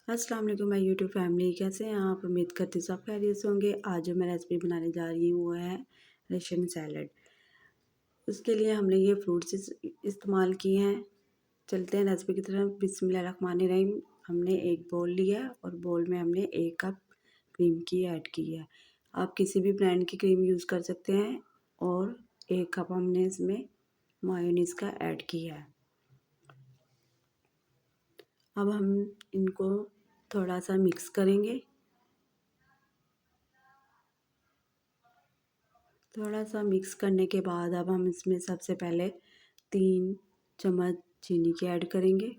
अस्सलाम वालेकुम my YouTube family, कैसे हैं आप? उम्मीद करती हूँ सब खैरियत से होंगे। आज जो मैं रेसिपी बनाने जा रही हूँ वो है रशियन सैलड। उसके लिए हमने ये फ्रूट्स इस्तेमाल किए हैं। चलते हैं रेसिपी की तरफ। बिस्मिल्लाहिर्रहमानिर्रहीम। हमने एक बोल लिया और बोल में हमने 1 कप क्रीम की ऐड की है। आप किसी भी ब्रांड की क्रीम यूज़ कर सकते हैं। और 1 कप हमने इसमें मायोनीज़ का ऐड किया है। अब हम इनको थोड़ा सा मिक्स करेंगे। थोड़ा सा मिक्स करने के बाद अब हम इसमें सबसे पहले 3 चम्मच चीनी की ऐड करेंगे।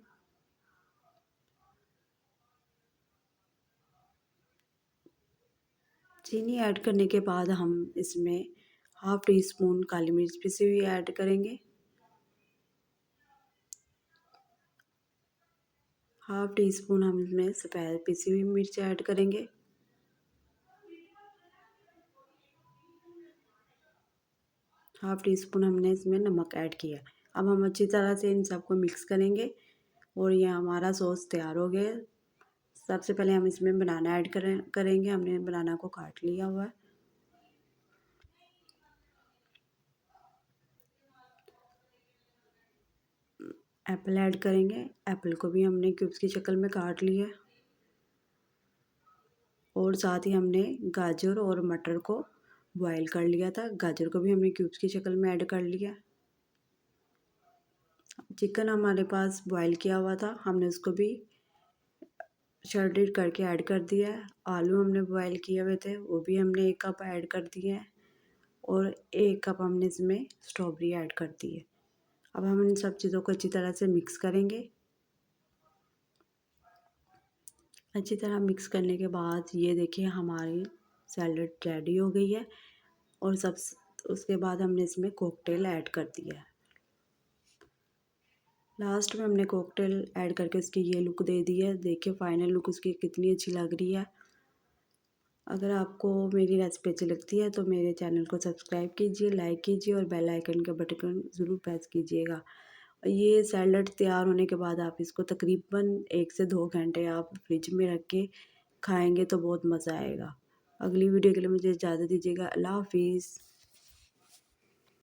चीनी ऐड करने के बाद हम इसमें हाफ़ टी स्पून काली मिर्च पिसी हुई ऐड करेंगे। हाफ़ टी स्पून हम इसमें सफ़ेद पिसी हुई मिर्च ऐड करेंगे। हाफ़ टी स्पून हमने इसमें नमक ऐड किया। अब हम अच्छी तरह से इन सबको मिक्स करेंगे और ये हमारा सॉस तैयार हो गया। सबसे पहले हम इसमें बनाना ऐड करेंगे। हमने बनाना को काट लिया हुआ है। एप्पल ऐड करेंगे। एप्पल को भी हमने क्यूब्स की शक्ल में काट लिया है। और साथ ही हमने गाजर और मटर को बॉईल कर लिया था। गाजर को भी हमने क्यूब्स की शक्ल में ऐड कर लिया। चिकन हमारे पास बॉईल किया हुआ था, हमने उसको भी शरेडेड करके ऐड कर दिया है। आलू हमने बॉईल किए हुए थे, वो भी हमने 1 कप ऐड कर दिए हैं। और 1 कप हमने इसमें स्ट्रॉबेरी ऐड कर दी है। अब हम इन सब चीज़ों को अच्छी तरह से मिक्स करेंगे। अच्छी तरह मिक्स करने के बाद ये देखिए हमारी सैलड रेडी हो गई है। और सब उसके बाद हमने इसमें कॉकटेल ऐड कर दिया है। लास्ट में हमने कॉकटेल ऐड करके उसकी ये लुक दे दी है। देखिए फाइनल लुक उसकी कितनी अच्छी लग रही है। अगर आपको मेरी रेसिपी अच्छी लगती है तो मेरे चैनल को सब्सक्राइब कीजिए, लाइक कीजिए और बेल आइकन का बटन ज़रूर प्रेस कीजिएगा। और ये सैलड तैयार होने के बाद आप इसको तकरीबन 1 से 2 घंटे आप फ्रिज में रख के खाएँगे तो बहुत मज़ा आएगा। अगली वीडियो के लिए मुझे इजाज़त दीजिएगा। अल्लाह हाफ़िज़।